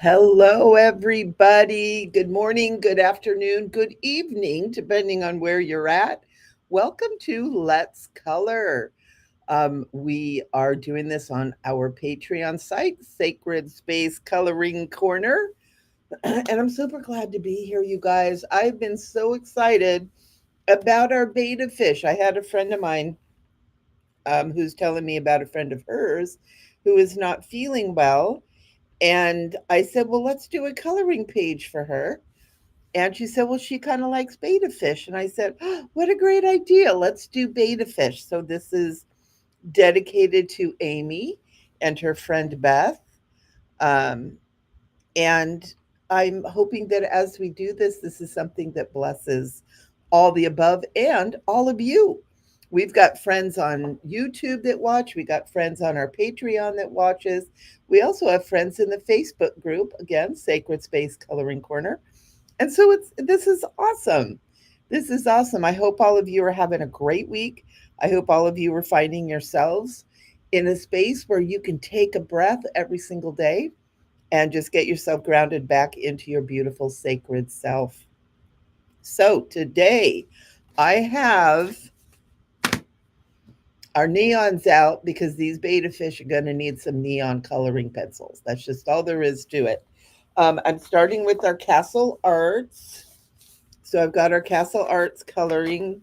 Hello, everybody. Good morning, good afternoon, good evening, depending on where you're at. Welcome to Let's Color. We are doing this on our Patreon site, Sacred Space Coloring Corner. And I'm super glad to be here, you guys. I've been so excited about our beta fish. I had a friend of mine who's telling me about a friend of hers who is not feeling well, and I said, well, let's do a coloring page for her. And she said, well, she kind of likes beta fish. And I said, oh, what a great idea. Let's do beta fish. So this is dedicated to Amy and her friend Beth. Um, and I'm hoping that as we do this, this is something that blesses all the above and all of you. We've got friends on YouTube that watch. We got friends on our Patreon that watches. We also have friends in the Facebook group, again, Sacred Space Coloring Corner. And so this is awesome. This is awesome. I hope all of you are having a great week. I hope all of you are finding yourselves in a space where you can take a breath every single day and just get yourself grounded back into your beautiful sacred self. So today I have our neons out because these beta fish are going to need some neon coloring pencils. That's just all there is to it. I'm starting with our Castle Arts. So I've got our Castle Arts coloring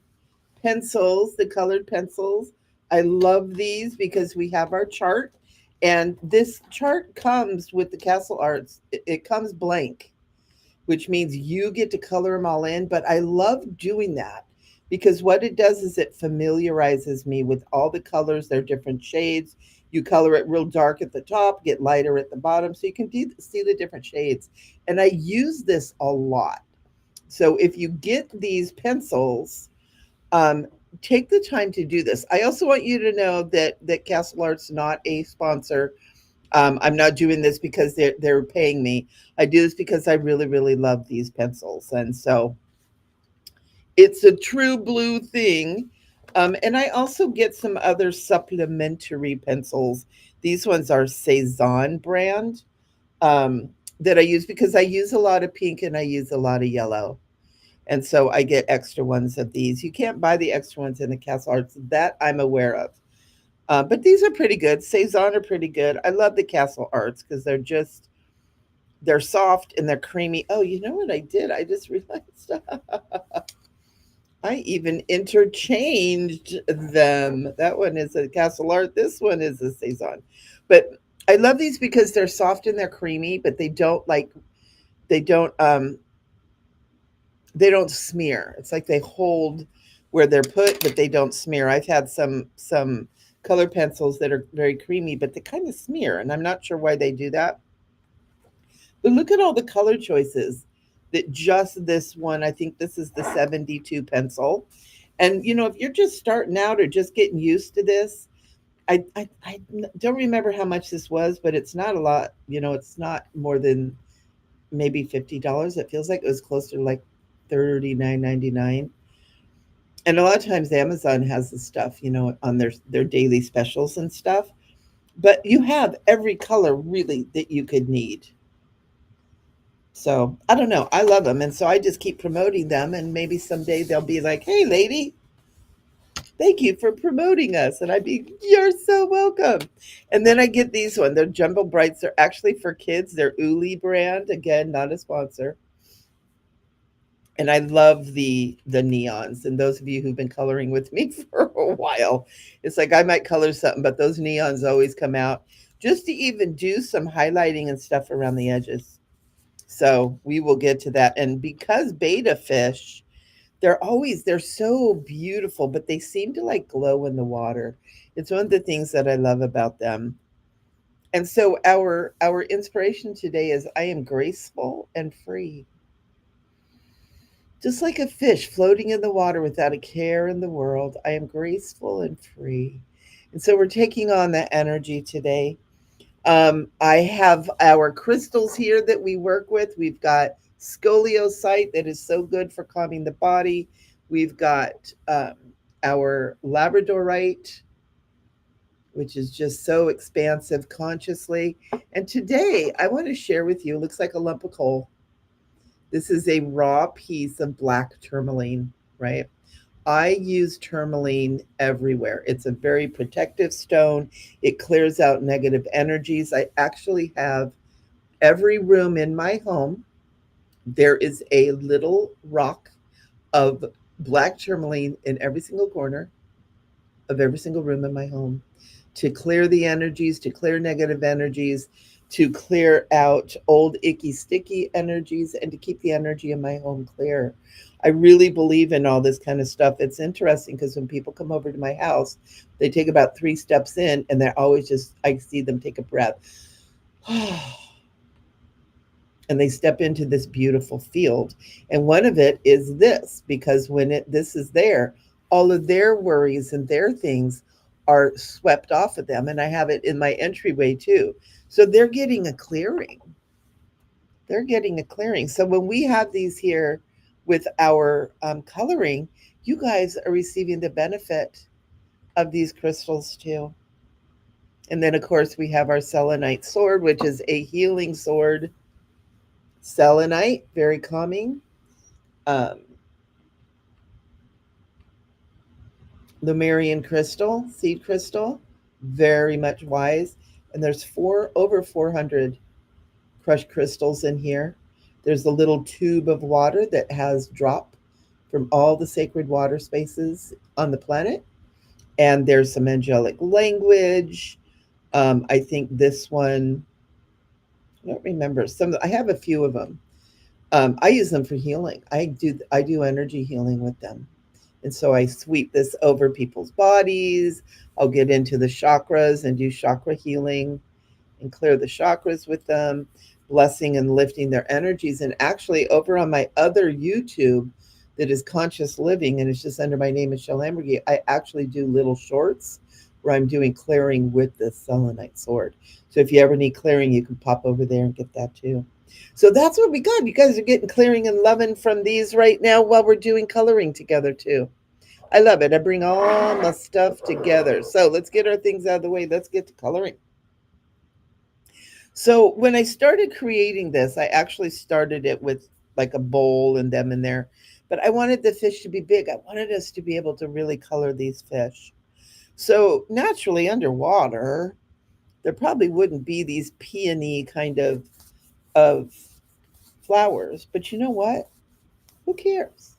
pencils, the colored pencils. I love these because we have our chart. And this chart comes with the Castle Arts. It comes blank, which means you get to color them all in. But I love doing that because what it does is it familiarizes me with all the colors, their different shades. You color it real dark at the top, get lighter at the bottom, so you can see the different shades. And I use this a lot. So if you get these pencils, um, take the time to do this. I also want you to know that Castle Art's not a sponsor. I'm not doing this because they're paying me. I do this because I really really love these pencils, and so it's a true blue thing. And I also get some other supplementary pencils. These ones are Cezanne brand um, that I use because I use a lot of pink and I use a lot of yellow. And so I get extra ones of these. You can't buy the extra ones in the Castle Arts that I'm aware of. But these are pretty good. Cezanne are pretty good. I love the Castle Arts because they're soft and they're creamy. Oh, you know what I did? I just realized I even interchanged them. That one is a Castle Art. This one is a Cezanne. But I love these because they're soft and they're creamy, but they don't they don't smear. It's like they hold where they're put, but they don't smear. I've had some color pencils that are very creamy, but they kind of smear, and I'm not sure why they do that. But look at all the color choices that just this one, I think this is the 72 pencil. And if you're just starting out or just getting used to this, I don't remember how much this was, but it's not a lot. It's not more than maybe $50. It feels like it was closer to like 39.99. And a lot of times Amazon has the stuff, on their daily specials and stuff. But you have every color really that you could need. So I don't know. I love them. And so I just keep promoting them. And maybe someday they'll be like, hey, lady, thank you for promoting us. And I'd be, you're so welcome. And then I get these one. They're Jumbo Brights. They're actually for kids. They're Uli brand. Again, not a sponsor. And I love the neons. And those of you who've been coloring with me for a while, it's like I might color something, but those neons always come out just to even do some highlighting and stuff around the edges. So we will get to that. And because beta fish, they're so beautiful, but they seem to like glow in the water. It's one of the things that I love about them. And so our inspiration today is I am graceful and free. Just like a fish floating in the water without a care in the world, I am graceful and free. And so we're taking on that energy today. I have our crystals here that we work with. We've got scoliosite that is so good for calming the body. We've got our labradorite, which is just so expansive consciously. And today I want to share with you, it looks like a lump of coal. This is a raw piece of black tourmaline, right? I use tourmaline everywhere. It's a very protective stone. It clears out negative energies. I actually have every room in my home, there is a little rock of black tourmaline in every single corner of every single room in my home to clear the energies, to clear negative energies, to clear out old icky sticky energies, and to keep the energy in my home clear. I really believe in all this kind of stuff. It's interesting because when people come over to my house, they take about 3 steps in and they're always just, I see them take a breath. And they step into this beautiful field. And one of it is this, because when this is there, all of their worries and their things are swept off of them. And I have it in my entryway too. So they're getting a clearing. They're getting a clearing. So when we have these here with our coloring, you guys are receiving the benefit of these crystals too. And then, of course, we have our selenite sword, which is a healing sword. Selenite, very calming. Um, Lemurian crystal, seed crystal, very much wise. And there's over 400 crushed crystals in here. There's a little tube of water that has drop from all the sacred water spaces on the planet. And there's some angelic language. I think this one, I don't remember some. I have a few of them. I use them for healing. I do energy healing with them. And so I sweep this over people's bodies. I'll get into the chakras and do chakra healing and clear the chakras with them, blessing and lifting their energies. And actually, over on my other YouTube that is Conscious Living, and it's just under my name, Michele, I actually do little shorts where I'm doing clearing with the selenite sword. So if you ever need clearing, you can pop over there and get that too. So that's what we got. You guys are getting clearing and loving from these right now while we're doing coloring together too. I love it. I bring all my stuff together. So let's get our things out of the way. Let's get to coloring. So when I started creating this, I actually started it with like a bowl and them in there. But I wanted the fish to be big. I wanted us to be able to really color these fish. So naturally, underwater, there probably wouldn't be these peony kind of flowers. But you know what? Who cares?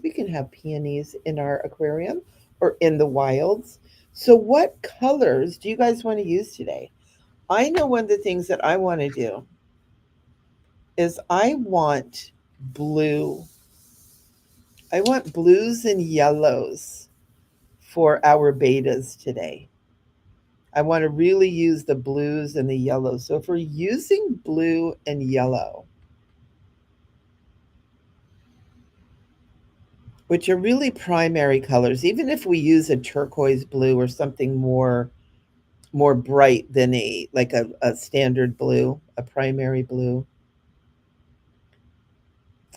We can have peonies in our aquarium or in the wilds. So, what colors do you guys want to use today? I know one of the things that I want to do is I want blue. I want blues and yellows for our betas today. I want to really use the blues and the yellows. So, if we're using blue and yellow, which are really primary colors, even if we use a turquoise blue or something more bright than a standard blue, a primary blue.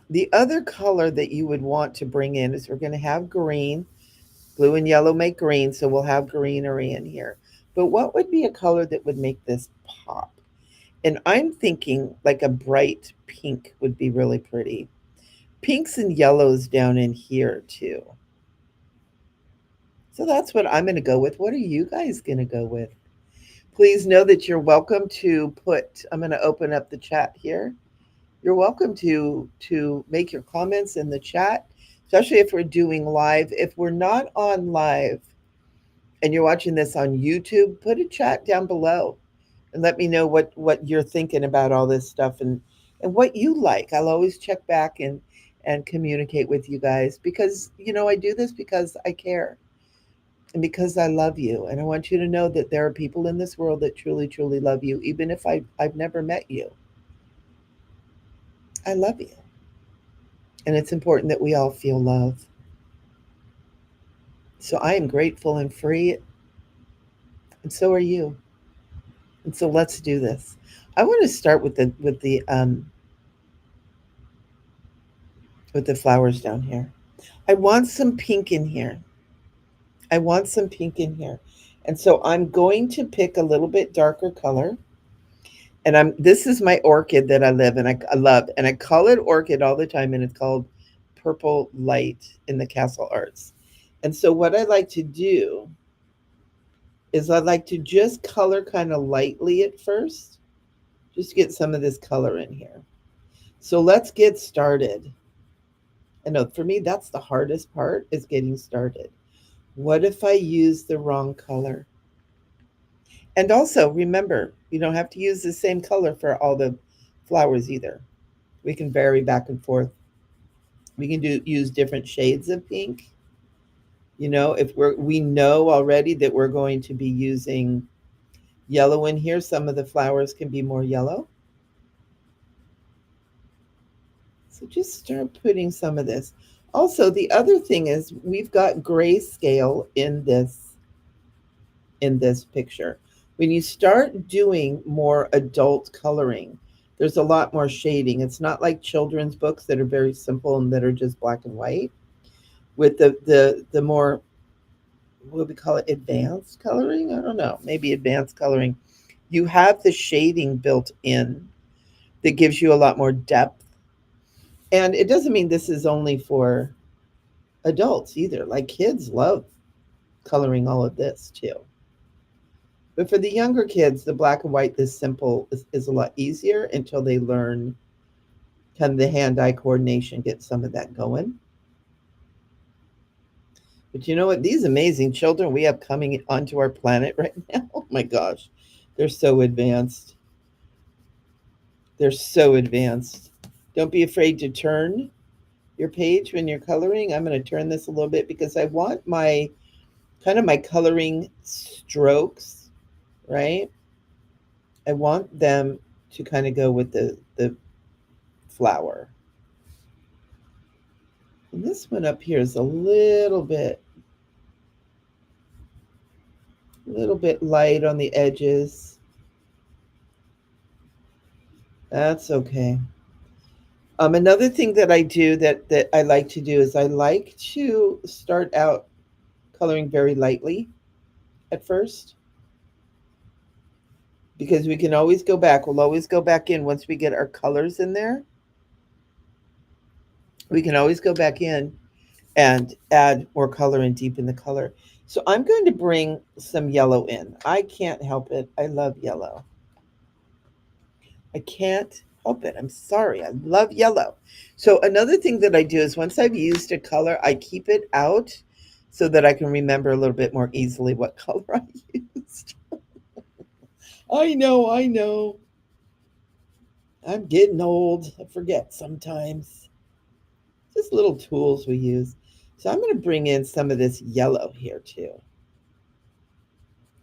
The other color that you would want to bring in is we're going to have green. Blue and yellow make green, so we'll have greenery in here. But what would be a color that would make this pop? And I'm thinking like a bright pink would be really pretty. Pinks and yellows down in here too. So that's what I'm going to go with. What are you guys going to go with? Please know that you're welcome to I'm going to open up the chat here. You're welcome to make your comments in the chat, especially if we're doing live. If we're not on live and you're watching this on YouTube, put a chat down below and let me know what you're thinking about all this stuff and what you like. I'll always check back and communicate with you guys because I do this because I care and because I love you. And I want you to know that there are people in this world that truly, truly love you, even if I've never met you. I love you. And it's important that we all feel love. So I am grateful and free, and so are you. And so let's do this. I want to start with the flowers down here. I want some pink in here. I want some pink in here. And so I'm going to pick a little bit darker color. And this is my orchid that I live and I love. And I call it orchid all the time, and it's called Purple Light in the Castle Arts. And so what I like to do is I like to just color kind of lightly at first, just to get some of this color in here. So let's get started. I know for me, that's the hardest part, is getting started. What if I use the wrong color? And also remember, you don't have to use the same color for all the flowers either. We can vary back and forth. We can use different shades of pink. You know, if we know already that we're going to be using yellow in here, some of the flowers can be more yellow. So just start putting some of this. Also, the other thing is we've got grayscale in this picture. When you start doing more adult coloring, there's a lot more shading. It's not like children's books that are very simple and that are just black and white. With the more, what we call it, advanced coloring, I don't know, maybe advanced coloring, you have the shading built in that gives you a lot more depth. And it doesn't mean this is only for adults either. Like kids love coloring all of this too. But for the younger kids, the black and white, this simple is a lot easier until they learn kind of the hand-eye coordination, get some of that going. But you know what? These amazing children we have coming onto our planet right now, oh my gosh, they're so advanced. They're so advanced. Don't be afraid to turn your page when you're coloring. I'm going to turn this a little bit because I want my kind of my coloring strokes, right? I want them to kind of go with the flower. And this one up here is a little bit light on the edges. That's okay. Another thing that I do that I like to do is I like to start out coloring very lightly at first, because we can always go back. We'll always go back in once we get our colors in there. We can always go back in and add more color and deepen the color. So I'm going to bring some yellow in. I can't help it. I love yellow. I can't help it. I'm sorry. I love yellow. So another thing that I do is once I've used a color, I keep it out so that I can remember a little bit more easily what color I used. I know, I know. I'm getting old. I forget sometimes. Just little tools we use. So I'm going to bring in some of this yellow here too.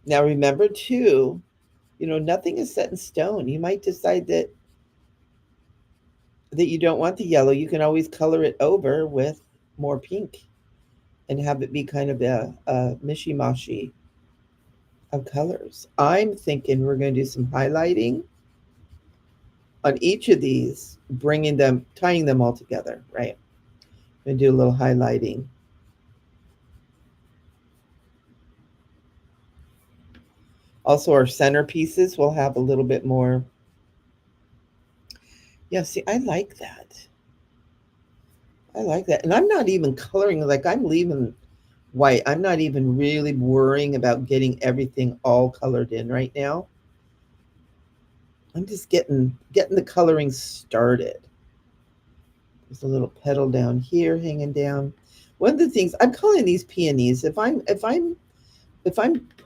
Now remember too, you know, nothing is set in stone. You might decide that you don't want the yellow. You can always color it over with more pink and have it be kind of a mishy-mashy of colors. I'm thinking we're going to do some highlighting on each of these, bringing them, tying them all together, right? I'm going to do a little highlighting. Also, our centerpieces will have a little bit more. Yeah, see, I like that. I like that. And I'm not even coloring, like I'm leaving white. I'm not even really worrying about getting everything all colored in right now. I'm just getting the coloring started. There's a little petal down here hanging down. One of the things I'm calling these peonies. If I'm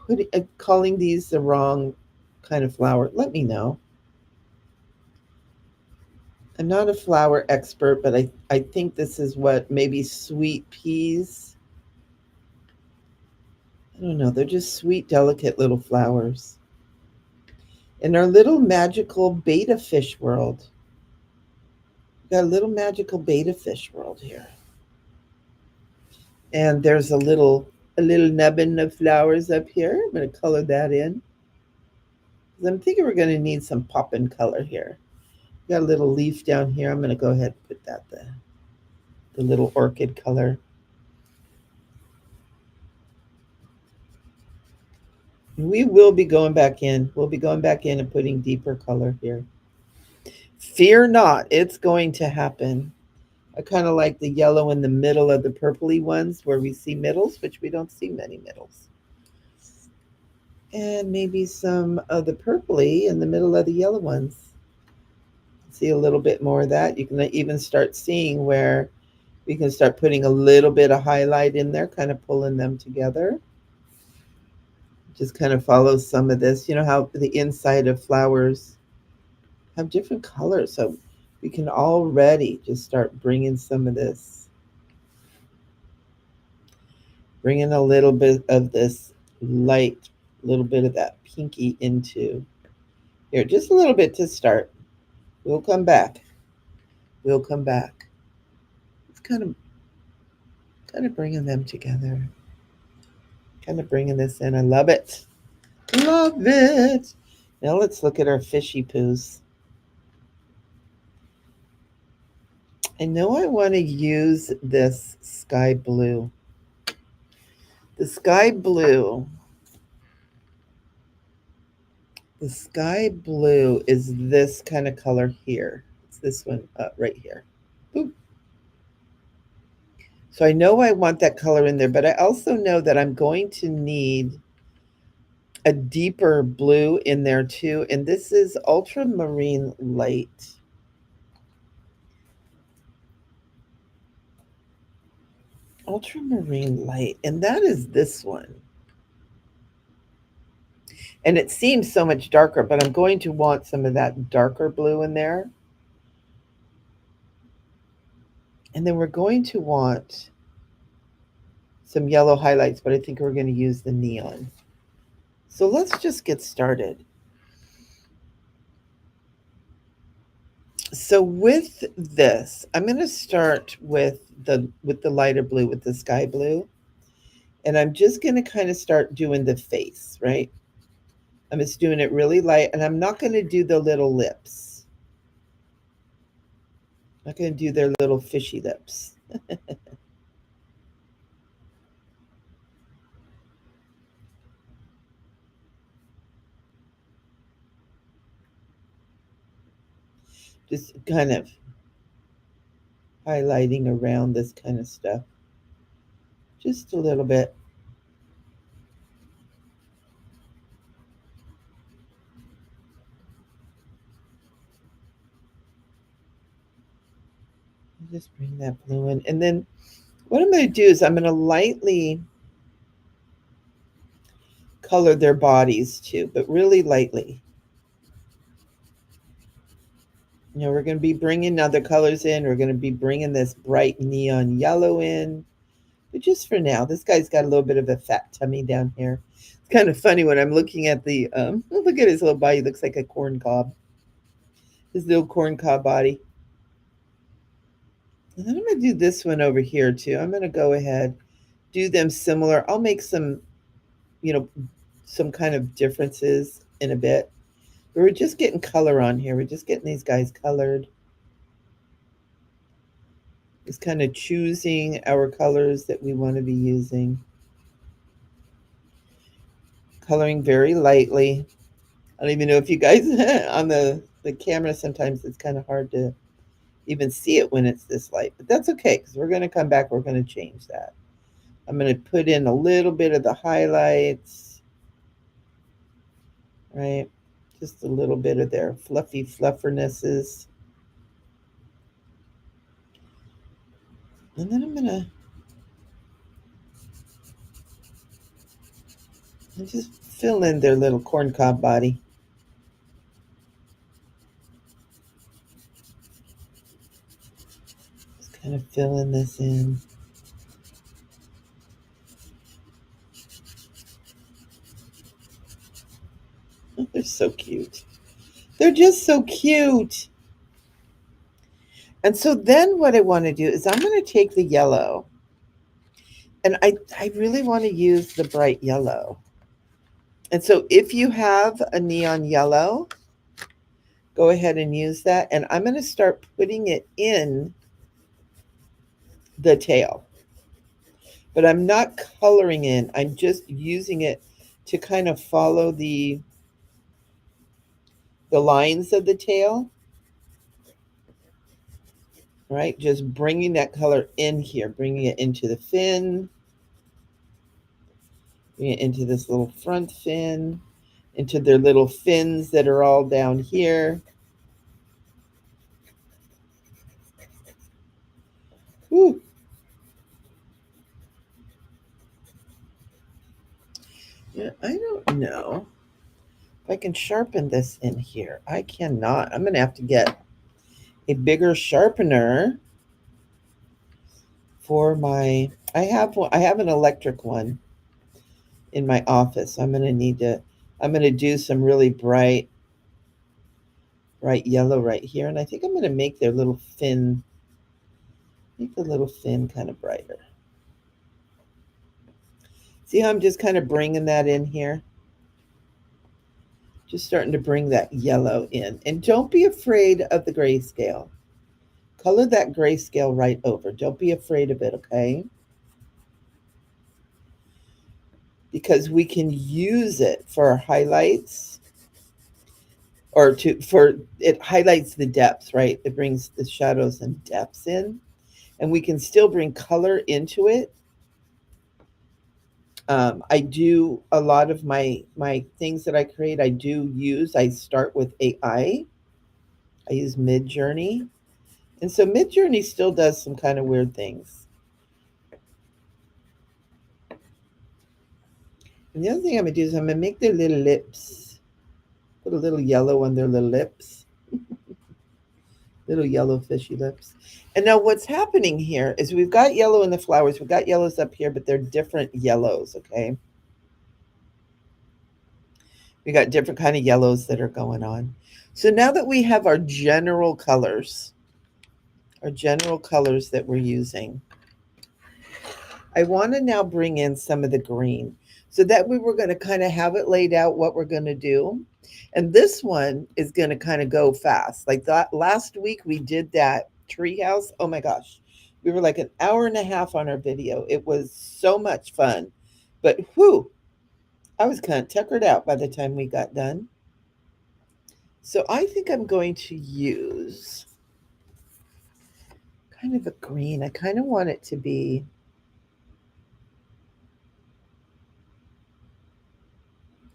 putting calling these the wrong kind of flower, let me know. I'm not a flower expert, but I think this is what, maybe sweet peas. I don't know. They're just sweet, delicate little flowers. In our little magical beta fish world, we've got a little magical beta fish world here. And there's a little nubbin of flowers up here. I'm going to color that in. I'm thinking we're going to need some pop in color here. Got a little leaf down here. I'm going to go ahead and put that the little orchid color. We will be going back in. We'll be going back in and putting deeper color here. Fear not, it's going to happen. I kind of like the yellow in the middle of the purpley ones where we see middles, which we don't see many middles. And maybe some of the purpley in the middle of the yellow ones. See a little bit more of that. You can even start seeing where we can start putting a little bit of highlight in there, kind of pulling them together. Just kind of follow some of this. You know how the inside of flowers have different colors. So we can already just start bringing some of this, bringing a little bit of this light, a little bit of that pinky into here, just a little bit to start. We'll come back. We'll come back. It's kind of bringing them together. Kind of bringing this in. I love it. Love it. Now let's look at our fishy poos. I know I want to use this sky blue. The sky blue. The sky blue is this kind of color here. It's this one right here. Boop. So I know I want that color in there, but I also know that I'm going to need a deeper blue in there too. And this is ultramarine light. Ultramarine light. And that is this one. And it seems so much darker, but I'm going to want some of that darker blue in there. And then we're going to want some yellow highlights, but I think we're going to use the neon. So let's just get started. So with this, I'm going to start with the lighter blue, with the sky blue. And I'm just going to kind of start doing the face, right? I'm just doing it really light, and I'm not going to do the little lips. I'm not going to do their little fishy lips. Just kind of highlighting around this kind of stuff. Just a little bit. Just bring that blue in. And then what I'm going to do is I'm going to lightly color their bodies too, but really lightly. You know, we're going to be bringing other colors in. We're going to be bringing this bright neon yellow in. But just for now, this guy's got a little bit of a fat tummy down here. It's kind of funny when I'm looking at the, look at his little body. He looks like a corn cob. His little corn cob body. And then I'm going to do this one over here too. I'm going to go ahead, do them similar. I'll make some, you know, some kind of differences in a bit. But we're just getting color on here. We're just getting these guys colored. Just kind of choosing our colors that we want to be using. Coloring very lightly. I don't even know if you guys on the camera, sometimes it's kind of hard to even see it when it's this light, but that's okay because we're going to come back. We're going to change that. I'm going to put in a little bit of the highlights, right? Just a little bit of their fluffy fluffernesses. And then I'm going to just fill in their little corncob body. Just kind of filling this in. Oh, they're so cute. They're just so cute. And so then what I want to do is I'm going to take the yellow. And I really want to use the bright yellow. And so if you have a neon yellow, go ahead and use that. And I'm going to start putting it in the tail. But I'm not coloring in. I'm just using it to kind of follow the lines of the tail, right? Just bringing that color in here, bringing it into the fin, bring it into this little front fin, into their little fins that are all down here. Whew. Yeah, I don't know if I can sharpen this in here. I cannot. I'm going to have to get a bigger sharpener for my, I have an electric one in my office. I'm going to need to, I'm going to do some really bright yellow right here. And I think I'm going to make their little fin, make the little fin kind of brighter. See how I'm just kind of bringing that in here? Just starting to bring that yellow in. And don't be afraid of the grayscale. Color that grayscale right over. Don't be afraid of it, okay? Because we can use it for our highlights, or for it highlights the depths, right? It brings the shadows and depths in, and we can still bring color into it. I do a lot of my things that I create. I start with AI. I use Midjourney, and so Midjourney still does some kind of weird things. And the other thing I'm gonna do is I'm gonna make their little lips, put a little yellow on their little lips, little yellow fishy lips. And now what's happening here is we've got yellow in the flowers. We've got yellows up here, but they're different yellows, okay? We got different kind of yellows that are going on. So now that we have our general colors that we're using, I want to now bring in some of the green. So that way we're going to kind of have it laid out what we're going to do. And this one is going to kind of go fast. Like that last week we did that treehouse. Oh my gosh. We were like an hour and a half on our video. It was so much fun. But whew, I was kind of tuckered out by the time we got done. So I think I'm going to use kind of a green. I kind of want it to be,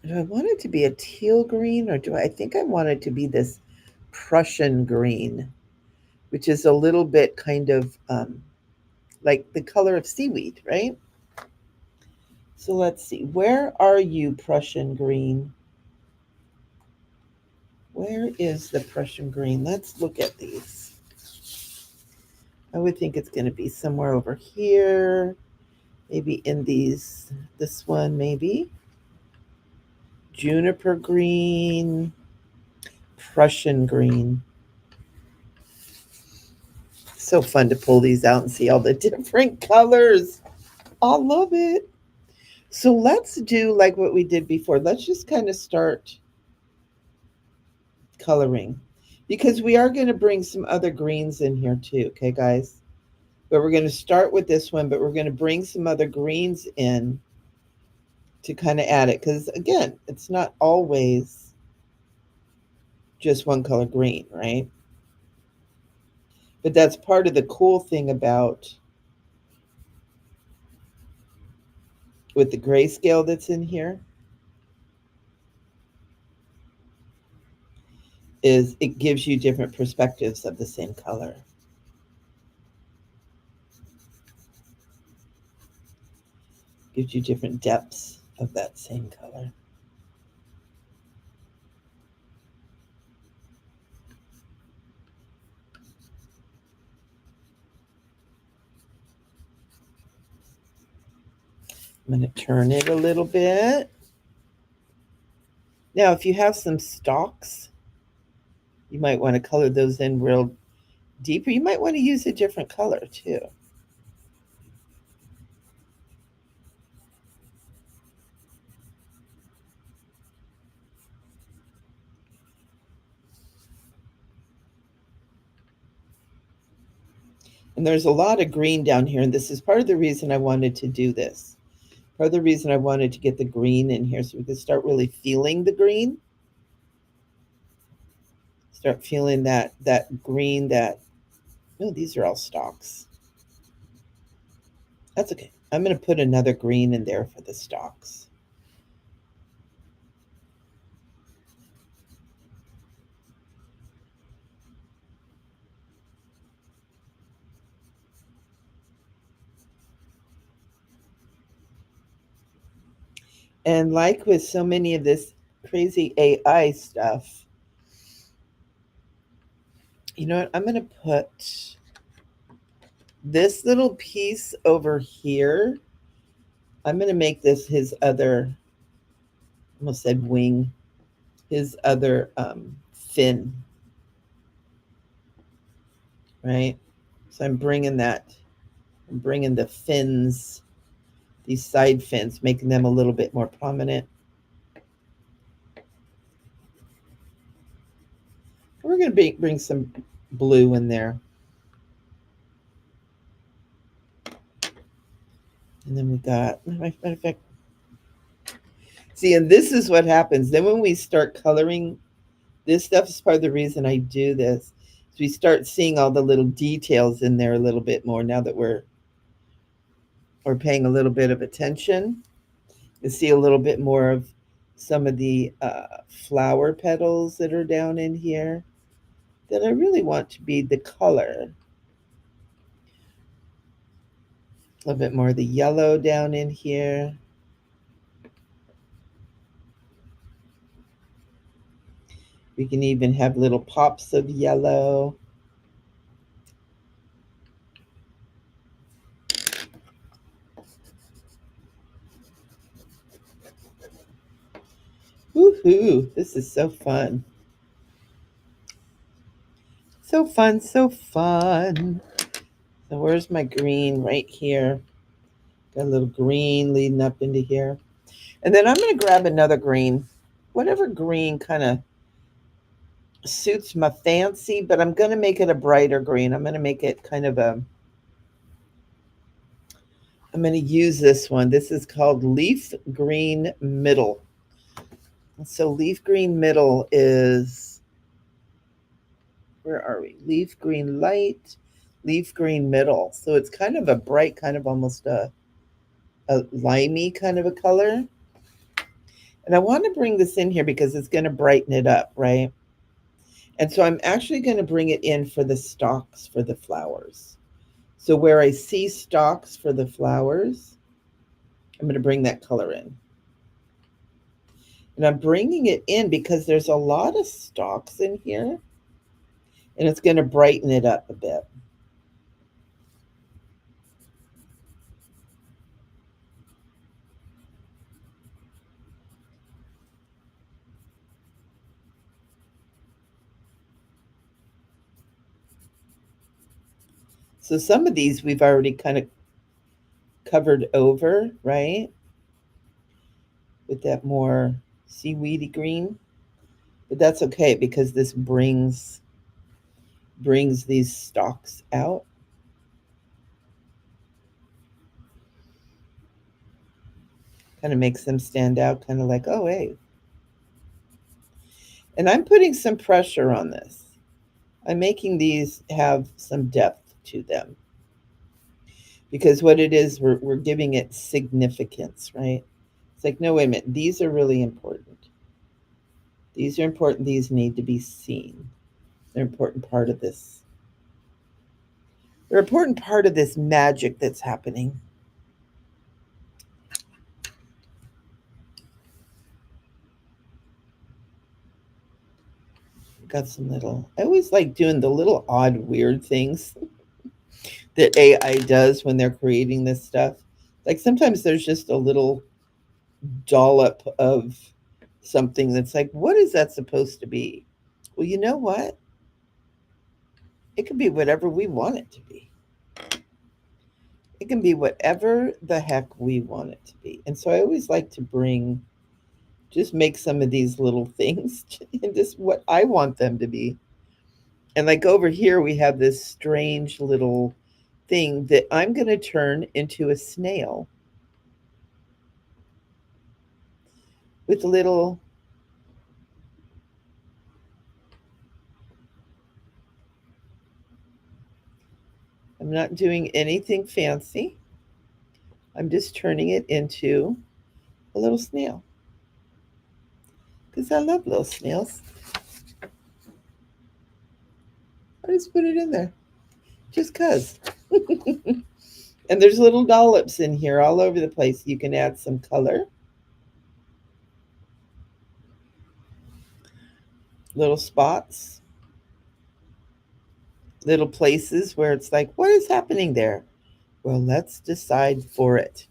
do I want it to be a teal green, or do I think I want it to be this Prussian green, which is a little bit kind of like the color of seaweed, right? So let's see. Where are you, Prussian green? Where is the Prussian green? Let's look at these. I would think it's going to be somewhere over here, maybe in these, this one maybe. Juniper green, Prussian green. So fun to pull these out and see all the different colors. I love it. So let's do like what we did before. Let's just kind of start coloring, because we are going to bring some other greens in here too, okay, guys? But we're going to start with this one, but we're going to bring some other greens in to kind of add it, because again, it's not always just one color green, right? But that's part of the cool thing about with the grayscale that's in here, is it gives you different perspectives of the same color. Gives you different depths of that same color. I'm going to turn it a little bit. Now, if you have some stalks, you might want to color those in real deeper. You might want to use a different color too. And there's a lot of green down here, and this is part of the reason I wanted to do this. Part of the reason I wanted to get the green in here so we could start really feeling the green. Start feeling that green, that, oh, these are all stalks. That's okay. I'm going to put another green in there for the stalks. And like with so many of this crazy AI stuff, you know what? I'm going to put this little piece over here. I'm going to make this his other, almost said wing, his other fin, right? So I'm bringing the fins, these side fins, making them a little bit more prominent. We're going to bring some blue in there. And then we got, matter of fact, see, and this is what happens. Then when we start coloring, this stuff is part of the reason I do this. So we start seeing all the little details in there a little bit more now that we're paying a little bit of attention. You see a little bit more of some of the flower petals that are down in here that I really want to be the color. A little bit more of the yellow down in here. We can even have little pops of yellow. Woohoo! This is so fun. So fun, so fun. So where's my green? Right here. Got a little green leading up into here. And then I'm going to grab another green. Whatever green kind of suits my fancy, but I'm going to make it a brighter green. I'm going to make it kind of a, I'm going to use this one. This is called Leaf Green Middle. So Leaf Green Middle is, where are we? Leaf Green Light, Leaf Green Middle. So it's kind of a bright, kind of almost a limey kind of a color. And I want to bring this in here because it's going to brighten it up, right? And so I'm actually going to bring it in for the stalks for the flowers. So where I see stalks for the flowers, I'm going to bring that color in. And I'm bringing it in because there's a lot of stalks in here. And it's going to brighten it up a bit. So some of these we've already kind of covered over, right? With that more seaweedy green. But that's okay because this brings these stalks out. Kind of makes them stand out, kind of like, oh, hey. And I'm putting some pressure on this. I'm making these have some depth to them. Because what it is, we're giving it significance, right? It's like, no, wait a minute. These are really important. These are important. These need to be seen. They're an important part of this. They're an important part of this magic that's happening. Got some little, I always like doing the little odd, weird things that AI does when they're creating this stuff. Like sometimes there's just a little dollop of something that's like, what is that supposed to be? Well, you know what? It can be whatever we want it to be. It can be whatever the heck we want it to be. And so I always like to just make some of these little things and just what I want them to be. And like over here, we have this strange little thing that I'm going to turn into a snail. with little, I'm not doing anything fancy. I'm just turning it into a little snail because I love little snails. I just put it in there just because. And there's little dollops in here all over the place. You can add some color, little spots, little places where it's like, what is happening there? Well, let's decide for it.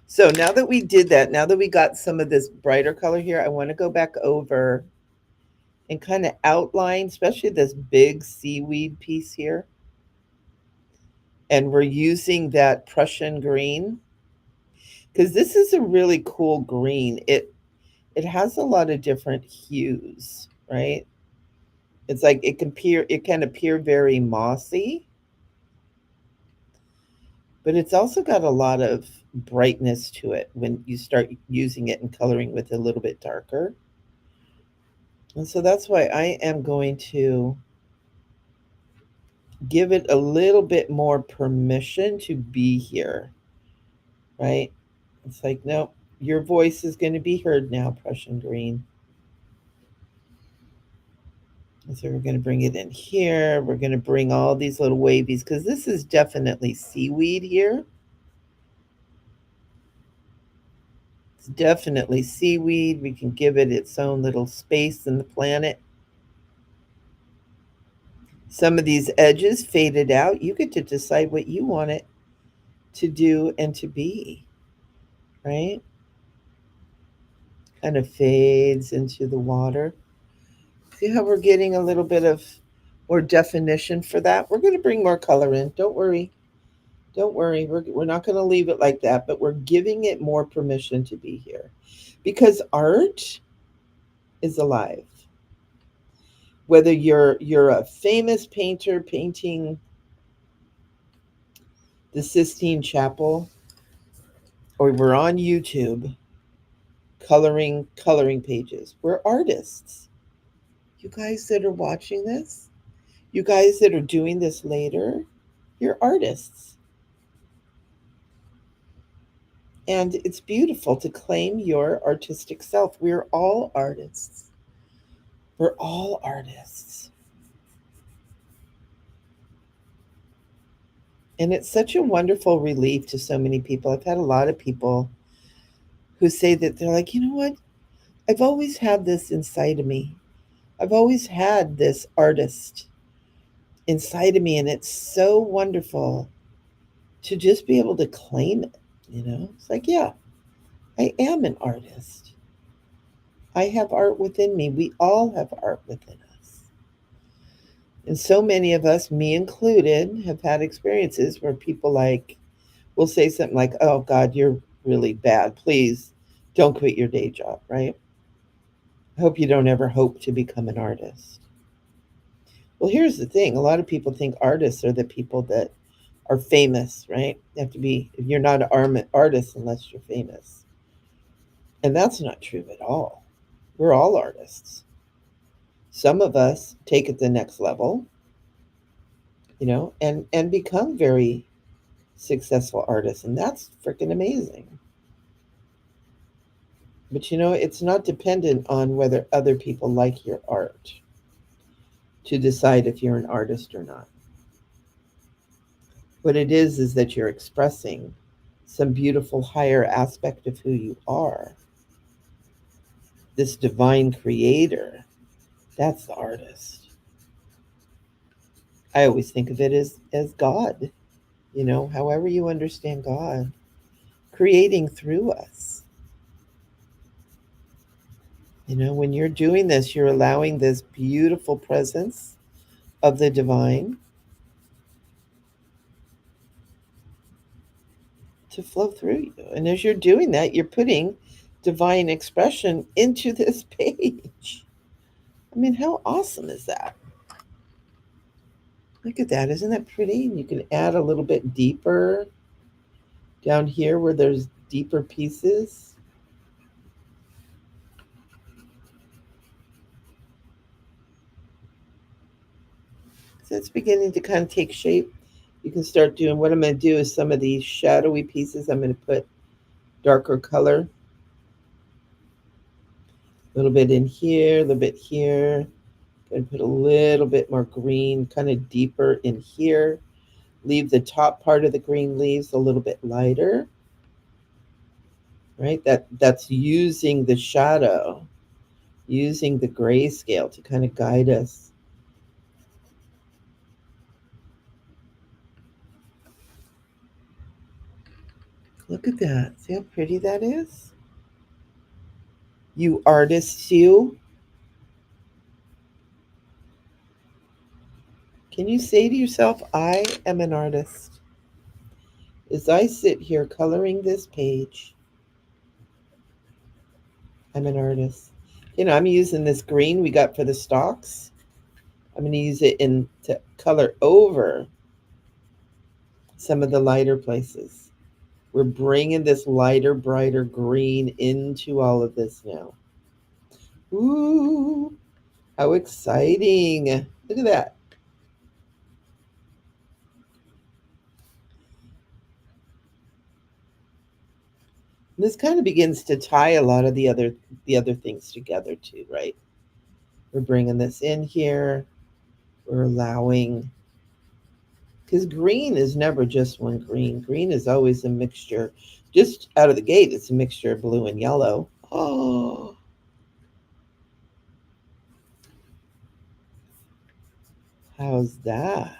So now that we did that, now that we got some of this brighter color here, I want to go back over and kind of outline, especially this big seaweed piece here. And we're using that Prussian green because this is a really cool green. It has a lot of different hues, right? It's like it can appear very mossy, but it's also got a lot of brightness to it when you start using it and coloring with it a little bit darker. And so that's why I am going to give it a little bit more permission to be here, right? It's like, no, your voice is going to be heard now, Prussian green. And so we're going to bring it in here. We're going to bring all these little wavies because this is definitely seaweed here. It's definitely seaweed. We can give it its own little space in the planet. Some of these edges faded out. You get to decide what you want it to do and to be, right? Kind of fades into the water. See how we're getting a little bit of more definition for that? We're going to bring more color in. Don't worry. Don't worry. We're not going to leave it like that, but we're giving it more permission to be here because art is alive. Whether you're a famous painter painting the Sistine Chapel or we're on YouTube coloring pages, we're artists. You guys that are watching this, you guys that are doing this later, you're artists. And it's beautiful to claim your artistic self. We're all artists. We're all artists. And it's such a wonderful relief to so many people. I've had a lot of people who say that they're like, you know what? I've always had this inside of me. I've always had this artist inside of me. And it's so wonderful to just be able to claim it. It's like, yeah, I am an artist. I have art within me. We all have art within us. And so many of us, me included, have had experiences where people will say something like, oh God, you're really bad. Please don't quit your day job, right? I hope you don't ever hope to become an artist. Well, here's the thing. A lot of people think artists are the people that are famous, right? You have to be, you're not an artist unless you're famous. And that's not true at all. We're all artists. Some of us take it the next level, and become very successful artists. And that's freaking amazing. But it's not dependent on whether other people like your art to decide if you're an artist or not. What it is that you're expressing some beautiful higher aspect of who you are. This divine creator, that's the artist. I always think of it as God, however you understand God, creating through us. When you're doing this, you're allowing this beautiful presence of the divine to flow through you. And as you're doing that, you're putting divine expression into this page. I mean, how awesome is that? Look at that. Isn't that pretty? And you can add a little bit deeper down here where there's deeper pieces. So it's beginning to kind of take shape. You can start doing, what I'm going to do is some of these shadowy pieces, I'm going to put darker color. A little bit in here, a little bit here. Going to put a little bit more green, kind of deeper in here. Leave the top part of the green leaves a little bit lighter. Right? That's using the shadow, using the grayscale to kind of guide us. Look at that. See how pretty that is? You artists, you. Can you say to yourself, I am an artist? As I sit here coloring this page, I'm an artist. You know, I'm using this green we got for the stalks. I'm going to use it to color over some of the lighter places. We're bringing this lighter, brighter green into all of this now. Ooh, how exciting. Look at that. And this kind of begins to tie a lot of the other things together too, right? We're bringing this in here. We're allowing, because green is never just one green. Green is always a mixture. Just out of the gate, it's a mixture of blue and yellow. Oh, how's that?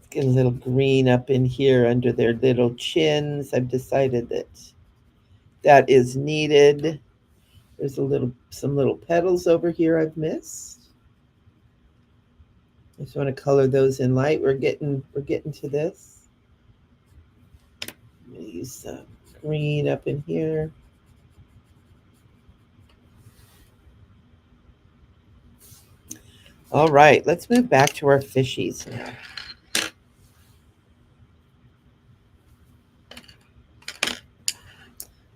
Get a little green up in here under their little chins. I've decided that that is needed. There's some little petals over here I've missed. I just want to color those in light. We're getting to this. I'm gonna use some green up in here. All right, let's move back to our fishies now.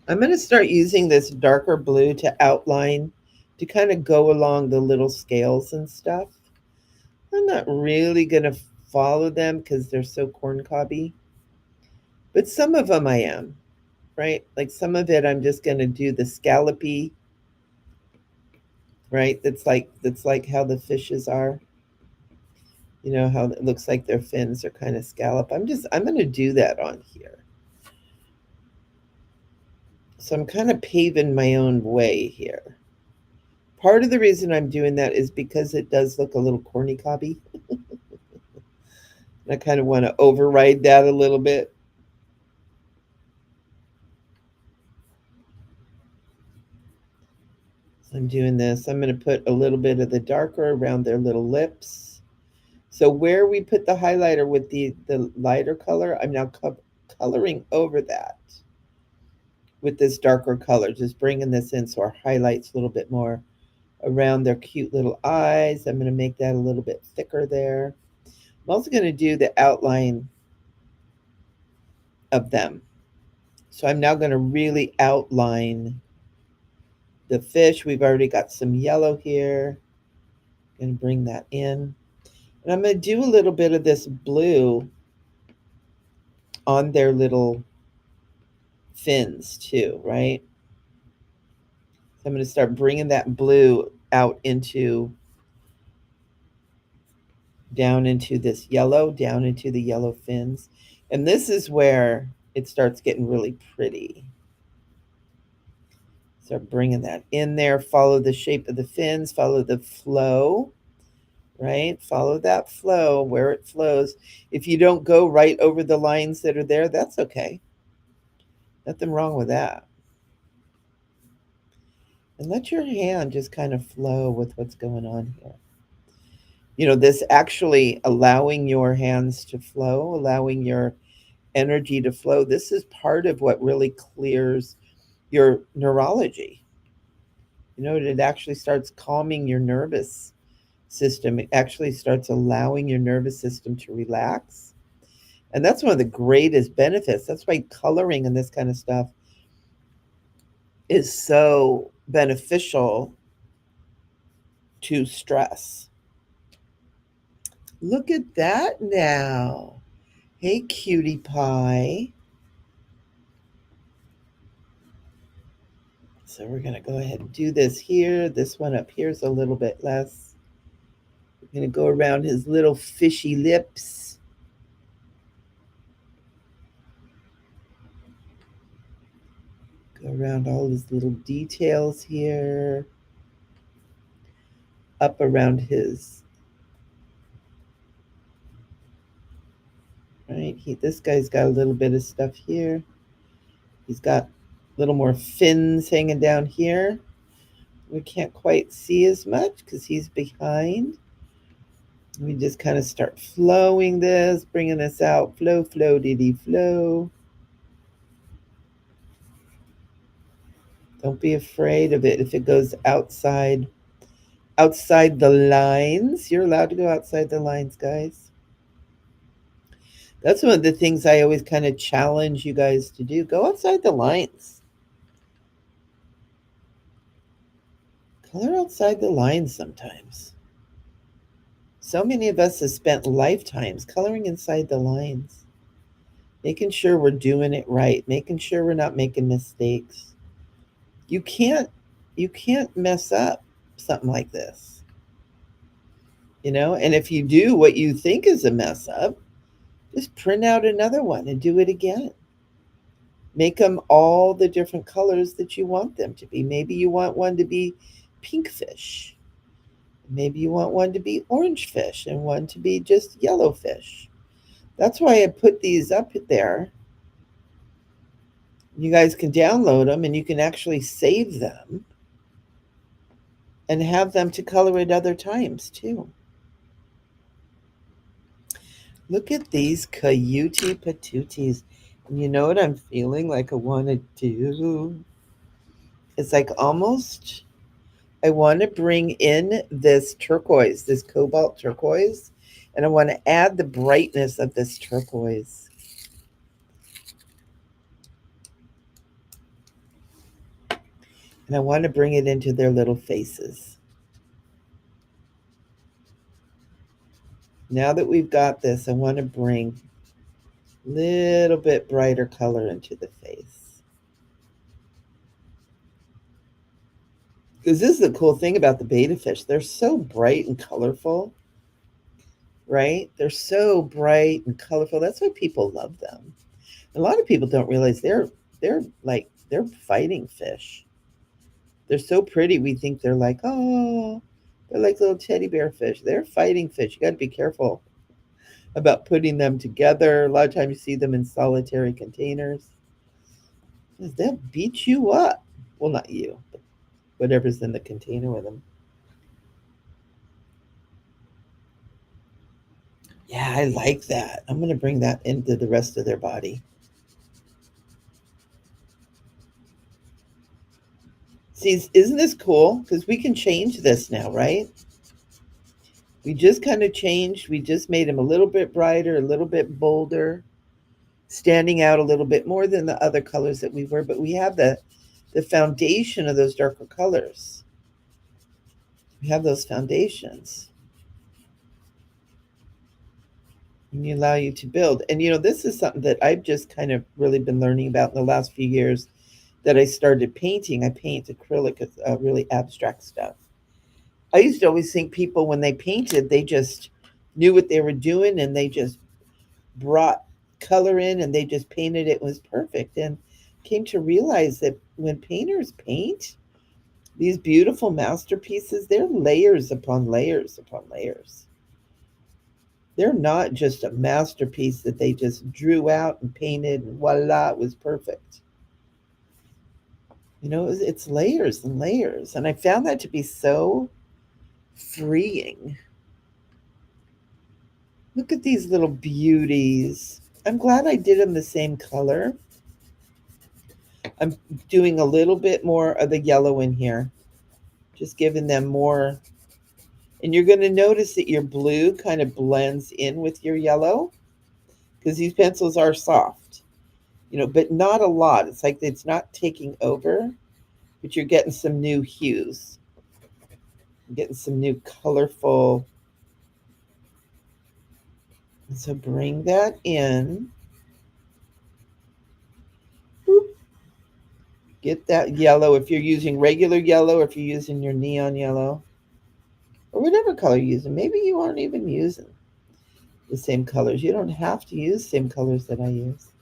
I'm going to start using this darker blue to outline, to kind of go along the little scales and stuff. I'm not really going to follow them because they're so corncobby, but some of them I am, right? Like some of it I'm just going to do the scallopy, right? That's like how the fishes are. You know how it looks like their fins are kind of scallop. I'm going to do that on here. So I'm kind of paving my own way here. Part of the reason I'm doing that is because it does look a little corny cobby. I kind of want to override that a little bit. So I'm doing this. I'm going to put a little bit of the darker around their little lips. So where we put the highlighter with the lighter color, I'm now coloring over that with this darker color, just bringing this in so our highlights a little bit more around their cute little eyes. I'm going to make that a little bit thicker there. I'm also going to do the outline of them. So I'm now going to really outline the fish. We've already got some yellow here. Going to bring that in. And I'm going to do a little bit of this blue on their little fins too, right? So I'm going to start bringing that blue out down into this yellow, down into the yellow fins. And this is where it starts getting really pretty. Start bringing that in there. Follow the shape of the fins, follow the flow, right? Follow that flow where it flows. If you don't go right over the lines that are there, that's okay. Nothing wrong with that. And let your hand just kind of flow with what's going on here. You know, this actually allowing your hands to flow, allowing your energy to flow, this is part of what really clears your neurology. You know, it actually starts calming your nervous system. It actually starts allowing your nervous system to relax. And that's one of the greatest benefits. That's why coloring and this kind of stuff is so beneficial to stress. Look at that now. Hey, cutie pie. So we're going to go ahead and do this here. This one up here is a little bit less. We're going to go around his little fishy lips. Go around all his little details here. Up around his, right? This guy's got a little bit of stuff here. He's got a little more fins hanging down here. We can't quite see as much because he's behind. We just kind of start flowing this, bringing this out. Flow, flow, diddy, flow. Don't be afraid of it if it goes outside the lines. You're allowed to go outside the lines, guys. That's one of the things I always kind of challenge you guys to do. Go outside the lines. Color outside the lines sometimes. So many of us have spent lifetimes coloring inside the lines, making sure we're doing it right, making sure we're not making mistakes. You can't mess up something like this. And if you do what you think is a mess up, just print out another one and do it again. Make them all the different colors that you want them to be. Maybe you want one to be pink fish. Maybe you want one to be orange fish and one to be just yellow fish. That's why I put these up there. You guys can download them and you can actually save them and have them to color at other times too. Look at these coyote patooties. And you know what I'm feeling like I want to do? It's like almost, I want to bring in this turquoise, this cobalt turquoise, and I want to add the brightness of this turquoise. And I want to bring it into their little faces. Now that we've got this, I want to bring a little bit brighter color into the face. Because this is the cool thing about the betta fish. They're so bright and colorful, right? They're so bright and colorful. That's why people love them. A lot of people don't realize they're fighting fish. They're so pretty. We think they're like, oh, they're like little teddy bear fish. They're fighting fish. You got to be careful about putting them together. A lot of times you see them in solitary containers. They'll beat you up. Well, not you, but whatever's in the container with them. Yeah, I like that. I'm going to bring that into the rest of their body. See, isn't this cool? Because we can change this now, right? We just kind of changed. We just made him a little bit brighter, a little bit bolder, standing out a little bit more than the other colors that we were. But we have the foundation of those darker colors. We have those foundations. And you allow you to build. And, this is something that I've just kind of really been learning about in the last few years that I started painting. I paint acrylic, really abstract stuff. I used to always think people, when they painted, they just knew what they were doing and they just brought color in and they just painted it was perfect. And came to realize that when painters paint these beautiful masterpieces, they're layers upon layers upon layers. They're not just a masterpiece that they just drew out and painted and voila, it was perfect. It's layers and layers. And I found that to be so freeing. Look at these little beauties. I'm glad I did them the same color. I'm doing a little bit more of the yellow in here, just giving them more. And you're going to notice that your blue kind of blends in with your yellow because these pencils are soft, but not a lot. It's like it's not taking over. but you're getting some new hues, getting some new colorful. So bring that in. Boop. Get that yellow if you're using regular yellow, or if you're using your neon yellow, or whatever color you're using. Maybe you aren't even using the same colors. You don't have to use the same colors that I use.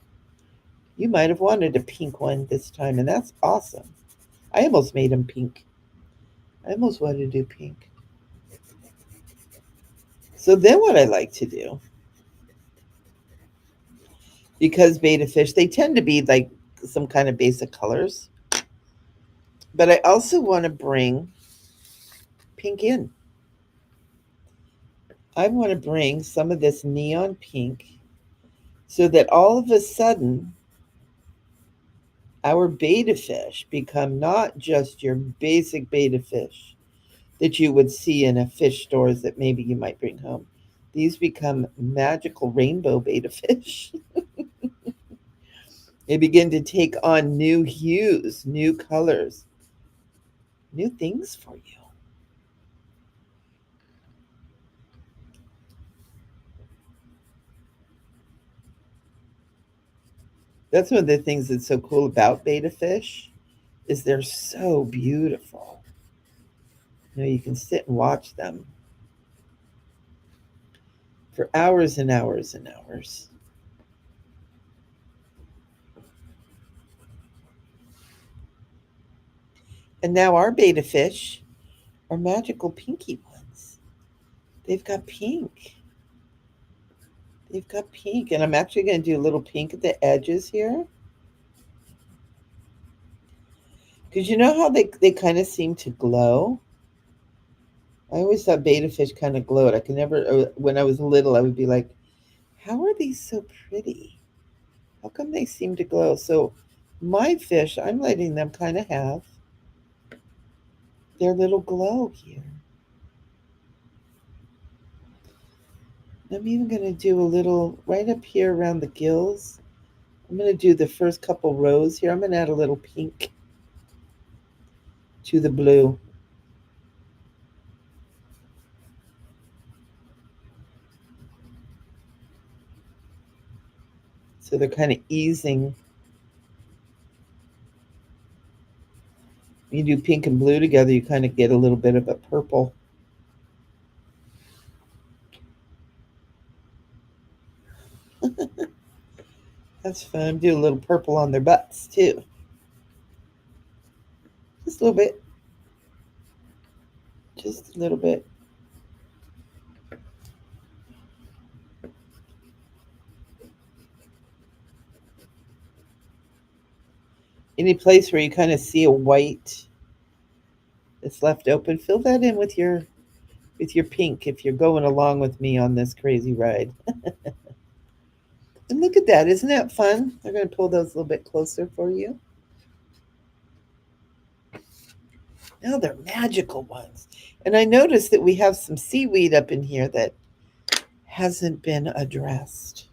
You might have wanted a pink one this time, and that's awesome. I almost made them pink. I almost wanted to do pink. So then what I like to do, because beta fish, they tend to be like some kind of basic colors, but I also want to bring pink in. I want to bring some of this neon pink so that all of a sudden our beta fish become not just your basic beta fish that you would see in a fish stores that maybe you might bring home. These become magical rainbow beta fish. They begin to take on new hues, new colors, new things for you. That's one of the things that's so cool about beta fish is they're so beautiful. You can sit and watch them for hours and hours and hours. And now our beta fish are magical pinky ones. They've got pink. They've got pink. And I'm actually going to do a little pink at the edges here. Because you know how they kind of seem to glow? I always thought beta fish kind of glowed. I could never, when I was little, I would be like, how are these so pretty? How come they seem to glow? So my fish, I'm letting them kind of have their little glow here. I'm even going to do a little right up here around the gills. I'm going to do the first couple rows here. I'm going to add a little pink to the blue. So they're kind of easing. When you do pink and blue together, you kind of get a little bit of a purple. That's fun. Do a little purple on their butts too. Just a little bit. Just a little bit. Any place where you kind of see a white that's left open, fill that in with your pink if you're going along with me on this crazy ride. And look at that. Isn't that fun? I'm going to pull those a little bit closer for you. Now they're magical ones. And I noticed that we have some seaweed up in here that hasn't been addressed.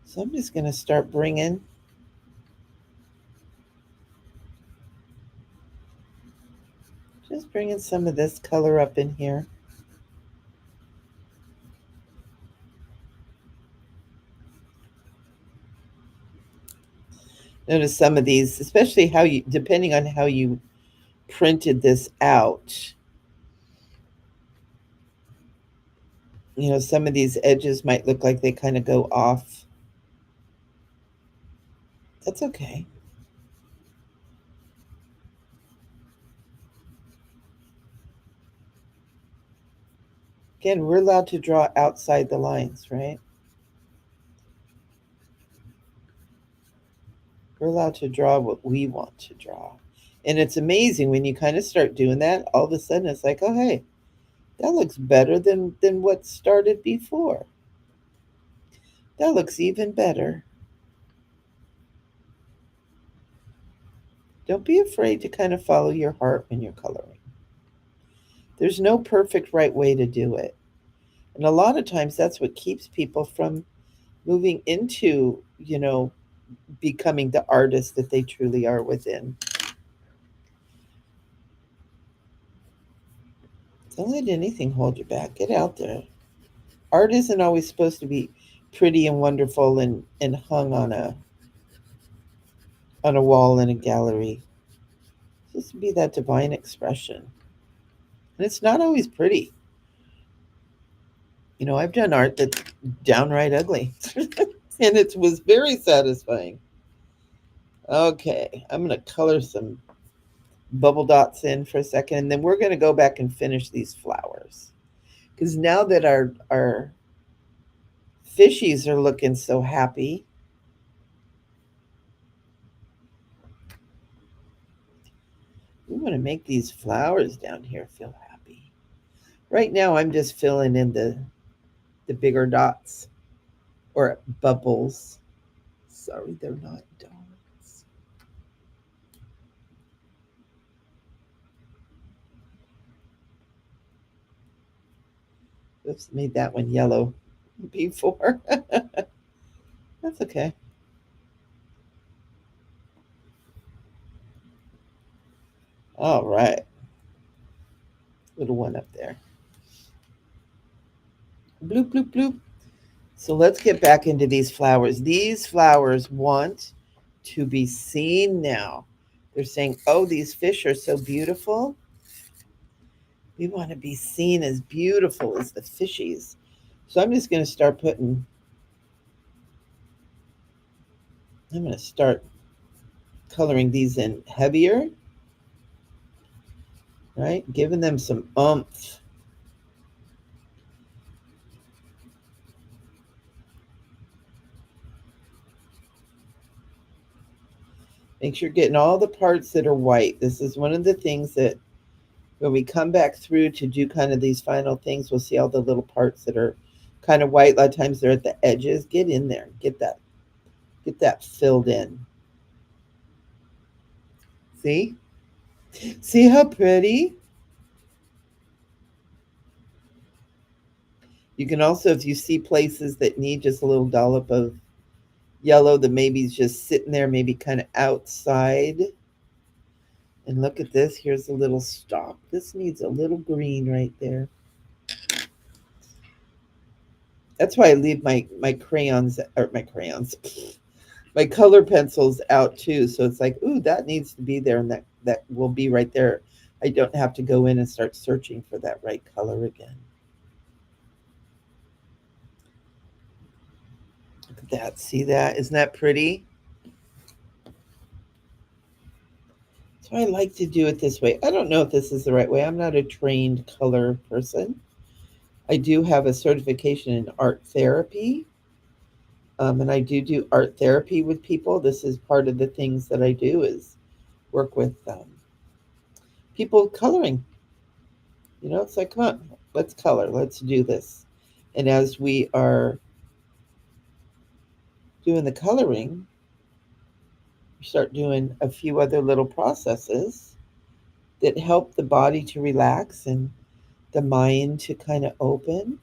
So I'm just going to start bringing some of this color up in here. Notice some of these, especially how you, depending on how you printed this out, some of these edges might look like they kind of go off. That's okay. Again, we're allowed to draw outside the lines, right? We're allowed to draw what we want to draw. And it's amazing when you kind of start doing that, all of a sudden it's like, oh, hey, that looks better than what started before. That looks even better. Don't be afraid to kind of follow your heart when you're coloring. There's no perfect right way to do it. And a lot of times that's what keeps people from moving into, becoming the artist that they truly are within. Don't let anything hold you back. Get out there. Art isn't always supposed to be pretty and wonderful and hung on a wall in a gallery. It's supposed to be that divine expression. And it's not always pretty. I've done art that's downright ugly. And it was very satisfying. Okay, I'm going to color some bubble dots in for a second, and then we're going to go back and finish these flowers. Because now that our fishies are looking so happy, we want to make these flowers down here feel happy. Right now, I'm just filling in the bigger dots or bubbles. Sorry, they're not dots. Oops, made that one yellow before. That's okay. All right. Little one up there. Bloop, bloop, bloop. So let's get back into these flowers. These flowers want to be seen now. They're saying, oh, these fish are so beautiful. We want to be seen as beautiful as the fishies. So I'm going to start coloring these in heavier, right? Giving them some oomph. Make sure you're getting all the parts that are white. This is one of the things that when we come back through to do kind of these final things, we'll see all the little parts that are kind of white. A lot of times they're at the edges. Get in there. Get that filled in. See? See how pretty? You can also, if you see places that need just a little dollop of yellow that maybe is just sitting there, maybe kind of outside. And look at this. Here's a little stalk. This needs a little green right there. That's why I leave my crayons, or my crayons, my color pencils out too. So it's like, ooh, that needs to be there, and that will be right there. I don't have to go in and start searching for that right color again. Look at that. See that? Isn't that pretty? So I like to do it this way. I don't know if this is the right way. I'm not a trained color person. I do have a certification in art therapy. And I do art therapy with people. This is part of the things that I do is work with people coloring. It's like, come on, let's color. Let's do this. And as we are doing the coloring, we start doing a few other little processes that help the body to relax and the mind to kind of open.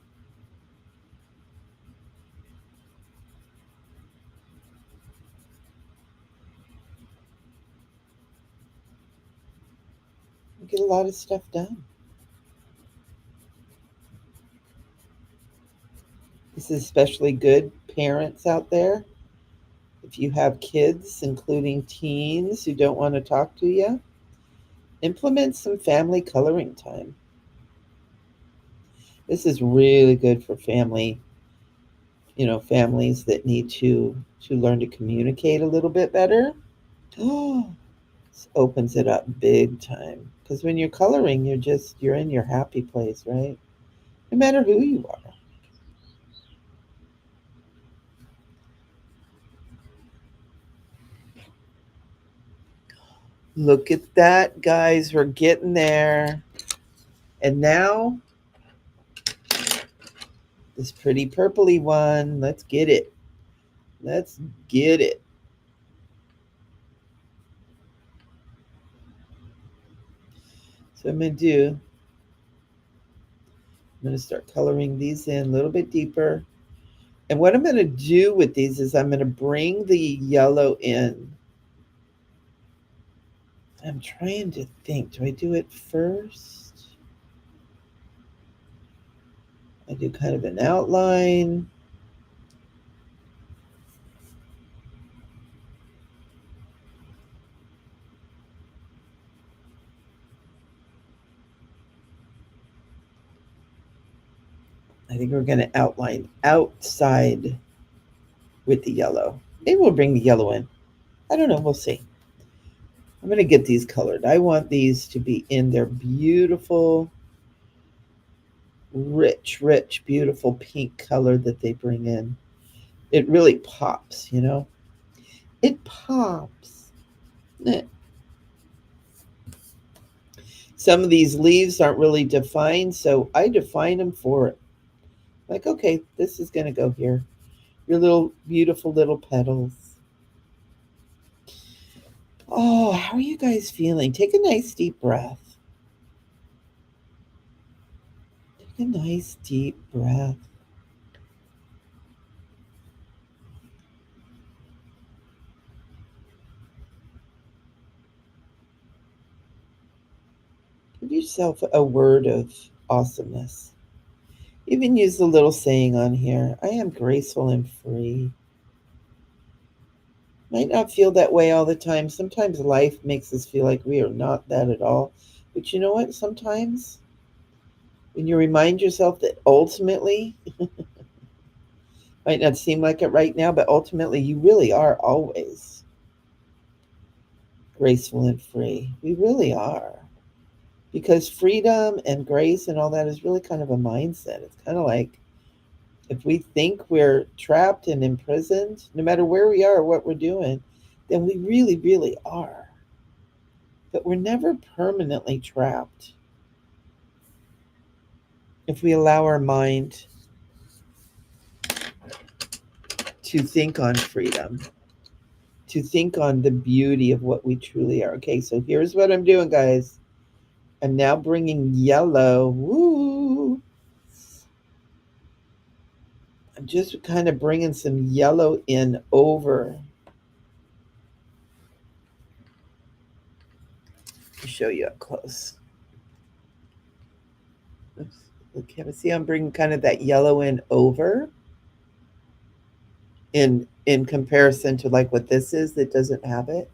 We get a lot of stuff done. This is especially good, parents out there. If you have kids, including teens who don't want to talk to you, implement some family coloring time. This is really good for families that need to learn to communicate a little bit better. Oh, this opens it up big time. Because when you're coloring, you're in your happy place, right? No matter who you are. Look at that, guys. We're getting there. And now, this pretty purpley one. Let's get it. Let's get it. So I'm going to start coloring these in a little bit deeper. And what I'm going to do with these is I'm going to bring the yellow in. I'm trying to think, do I do it first? I do kind of an outline. I think we're going to outline outside with the yellow. Maybe we'll bring the yellow in. I don't know. We'll see. I'm going to get these colored. I want these to be in their beautiful, rich, beautiful pink color that they bring in. It really pops, you know? It pops. Some of these leaves aren't really defined, so I define them for it. Like, okay, this is going to go here. Your little, beautiful little petals. Oh, how are you guys feeling? Take a nice deep breath. Take a nice deep breath. Give yourself a word of awesomeness. Even use the little saying on here, I am graceful and free. Might not feel that way all the time. Sometimes life makes us feel like we are not that at all. But you know what? Sometimes when you remind yourself that ultimately, might not seem like it right now, but ultimately you really are always graceful and free. We really are. Because freedom and grace and all that is really kind of a mindset. It's kind of like if we think we're trapped and imprisoned, no matter where we are or what we're doing, then we really are. But we're never permanently trapped if we allow our mind to think on freedom, to think on the beauty of what we truly are. Okay, so here's what I'm doing, guys. I'm now bringing yellow. Woo! I'm just kind of bringing some yellow in over. Let me show you up close. Oops. Okay, see, I'm bringing kind of that yellow in over in comparison to like what this is that doesn't have it.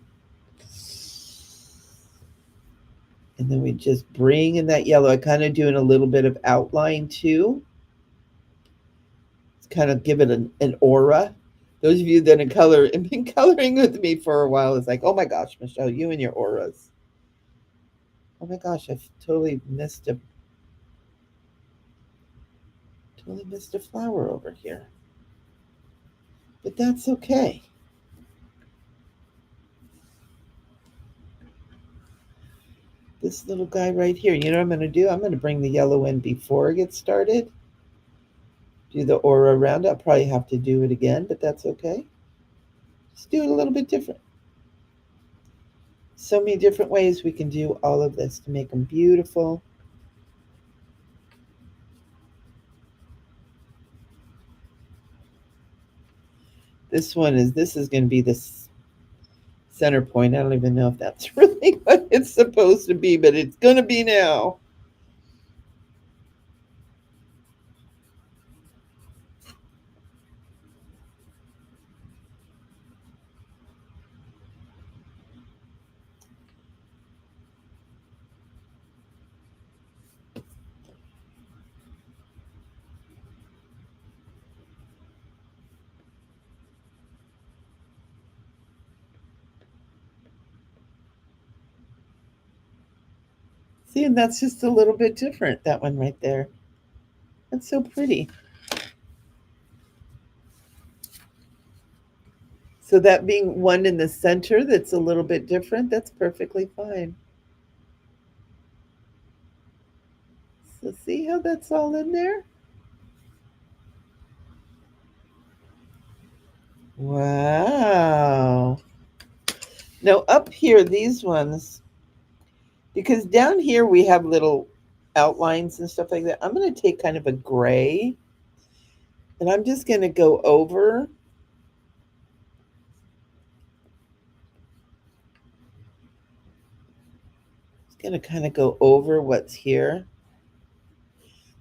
And then we just bring in that yellow. I kind of doing a little bit of outline too. It's kind of give it an aura. Those of you that have been coloring with me for a while, it's like, oh my gosh, Michele, you and your auras. Oh my gosh, I've totally missed a flower over here. But that's okay. This little guy right here, you know what I'm going to do? I'm going to bring the yellow in before it gets started. Do the aura around. I'll probably have to do it again, but that's okay. Just do it a little bit different. So many different ways we can do all of this to make them beautiful. This is going to be the center point. I don't even know if that's really what it's supposed to be, but it's going to be now. See, and that's just a little bit different, that one right there. That's so pretty. So that being one in the center that's a little bit different, that's perfectly fine. So see how that's all in there? Wow. Now up here, these ones, because down here we have little outlines and stuff like that, I'm going to take kind of a gray And I'm just going to go over. Just going to kind of go over what's here.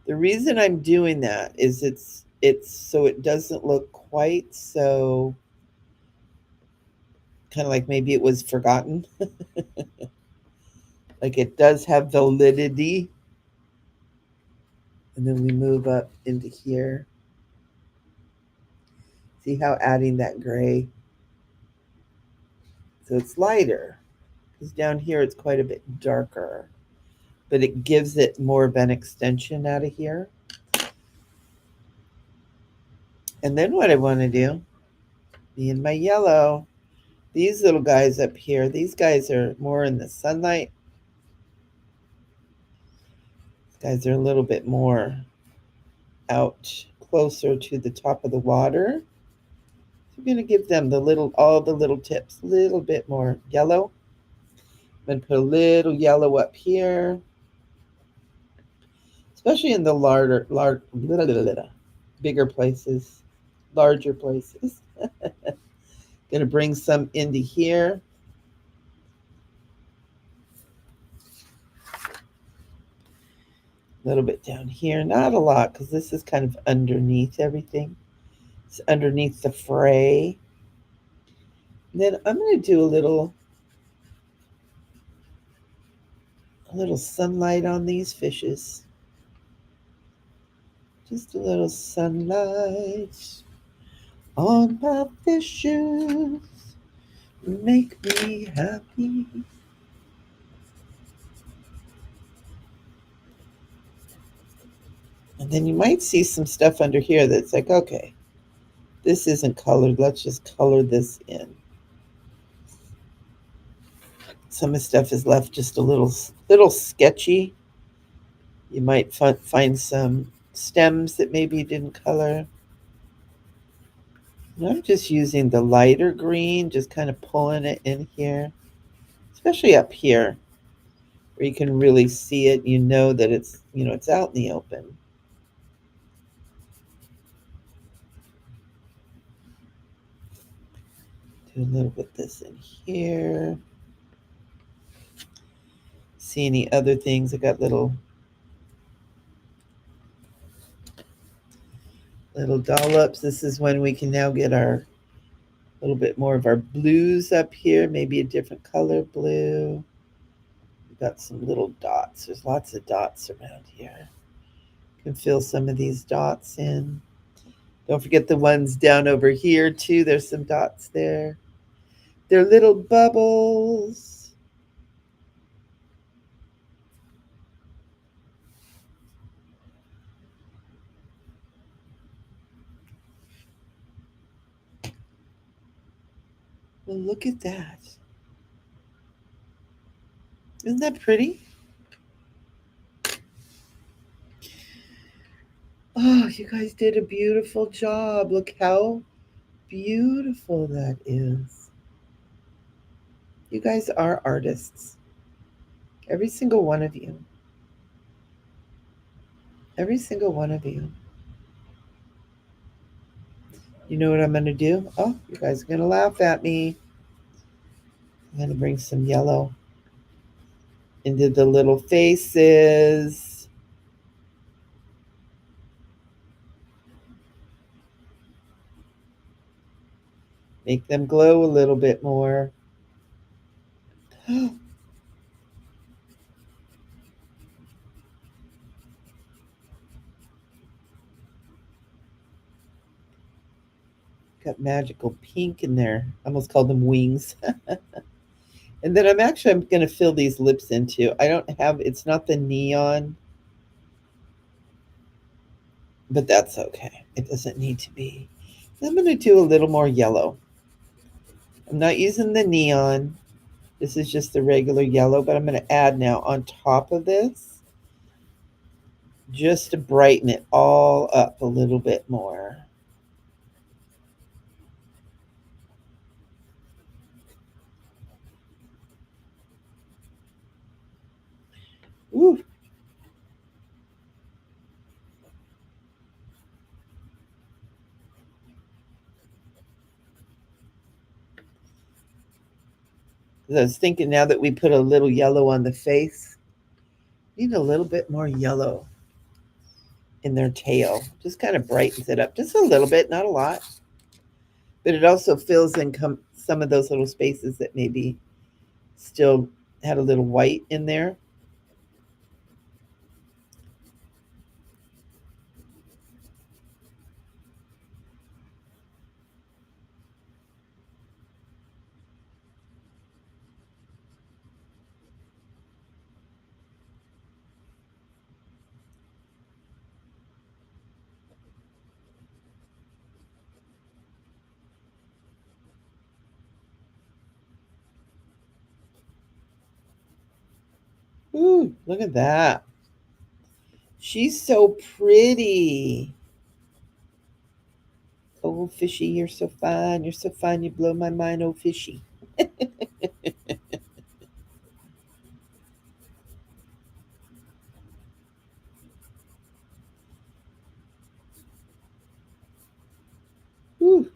The reason I'm doing that is it's so it doesn't look quite so kind of like maybe it was forgotten. Like it does have validity. And then we move up into here. See how adding that gray, so it's lighter, because down here it's quite a bit darker, but it gives it more of an extension out of here. And then what I want to do, me and my yellow, these little guys up here, these guys are more in the sunlight. These guys are a little bit more out closer to the top of the water. So we're going to give them all the little tips, a little bit more yellow. I'm going to put a little yellow up here, especially in the bigger places, larger places. Going to bring some into here. A little bit down here, not a lot, because this is kind of underneath everything. It's underneath the fray. And then I'm going to do a little sunlight on these fishes. Just a little sunlight on my fishes. Make me happy. And then you might see some stuff under here that's like, okay, this isn't colored. Let's just color this in. Some of the stuff is left just a little sketchy. You might find some stems that maybe you didn't color. And I'm just using the lighter green, just kind of pulling it in here, especially up here where you can really see it. You know that it's out in the open. Do a little bit of this in here. See any other things? I got little dollops. This is when we can now get our little bit more of our blues up here, maybe a different color blue. We've got some little dots. There's lots of dots around here. You can fill some of these dots in. Don't forget the ones down over here too. There's some dots there. They're little bubbles. Well, look at that. Isn't that pretty? Oh, you guys did a beautiful job. Look how beautiful that is. You guys are artists. Every single one of you. Every single one of you. You know what I'm going to do? Oh, you guys are going to laugh at me. I'm going to bring some yellow into the little faces. Make them glow a little bit more. Got magical pink in there. I almost called them wings. And then I'm going to fill these lips in too. I don't have, it's not the neon, but that's okay. It doesn't need to be. I'm going to do a little more yellow. I'm not using the neon. This is just the regular yellow, but I'm going to add now on top of this just to brighten it all up a little bit more. Ooh. I was thinking now that we put a little yellow on the face, need a little bit more yellow in their tail. Just kind of brightens it up just a little bit, not a lot. But it also fills in some of those little spaces that maybe still had a little white in there. Ooh, look at that. She's so pretty. Oh, fishy, you're so fine. You're so fine. You blow my mind, oh, fishy. Ooh.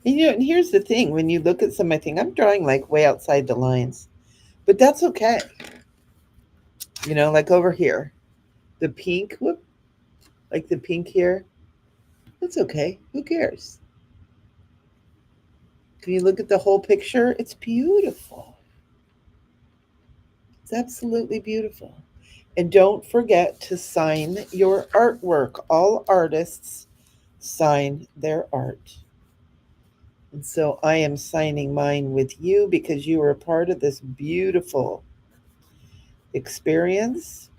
And, and here's the thing when you look at some, I think I'm drawing like way outside the lines, but that's okay. Like over here, the pink, whoop, like the pink here, that's okay. Who cares? Can you look at the whole picture? It's beautiful. It's absolutely beautiful. And don't forget to sign your artwork. All artists sign their art. And so I am signing mine with you because you were a part of this beautiful experience.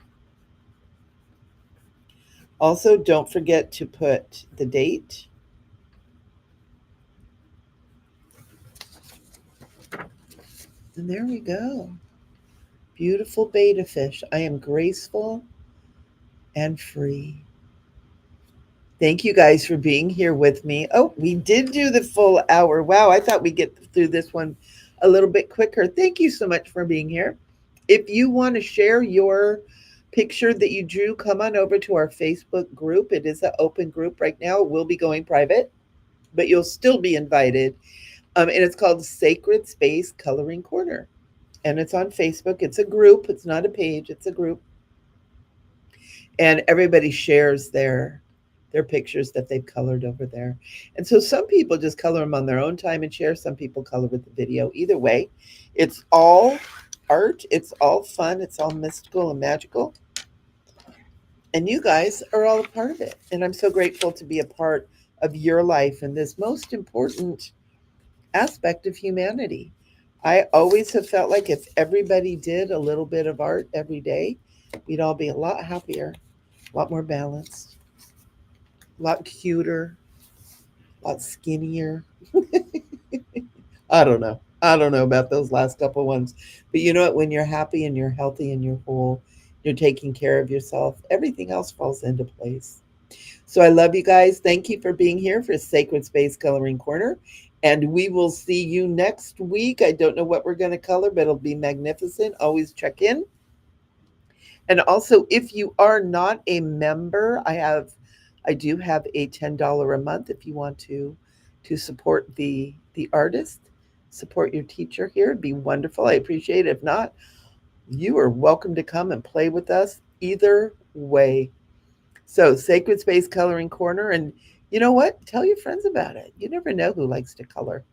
Also, don't forget to put the date. And there we go. Beautiful beta fish. I am graceful and free. Thank you guys for being here with me. Oh, we did do the full hour. Wow, I thought we'd get through this one a little bit quicker. Thank you so much for being here. If you want to share your picture that you drew, come on over to our Facebook group. It is an open group right now. It will be going private, but you'll still be invited. And it's called Sacred Space Coloring Corner. And it's on Facebook. It's a group. It's not a page. It's a group. And everybody shares their pictures that they've colored over there. And so some people just color them on their own time and share. Some people color with the video. Either way, it's all art. It's all fun. It's all mystical and magical. And you guys are all a part of it. And I'm so grateful to be a part of your life and this most important aspect of humanity. I always have felt like if everybody did a little bit of art every day, we'd all be a lot happier, a lot more balanced, a lot cuter, a lot skinnier. I don't know. I don't know about those last couple ones. But you know what? When you're happy and you're healthy and you're whole, you're taking care of yourself, everything else falls into place. So I love you guys. Thank you for being here for Sacred Space Coloring Corner. And we will see you next week. I don't know what we're going to color, but it'll be magnificent. Always check in. And also, if you are not a member, I do have a $10 a month if you want to support the artist, support your teacher here. It'd be wonderful. I appreciate it. If not, you are welcome to come and play with us either way. So, Sacred Space Coloring Corner. And you know what? Tell your friends about it. You never know who likes to color.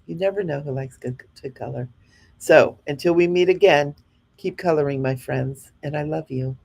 You never know who likes to color. So, until we meet again, keep coloring, my friends. And I love you.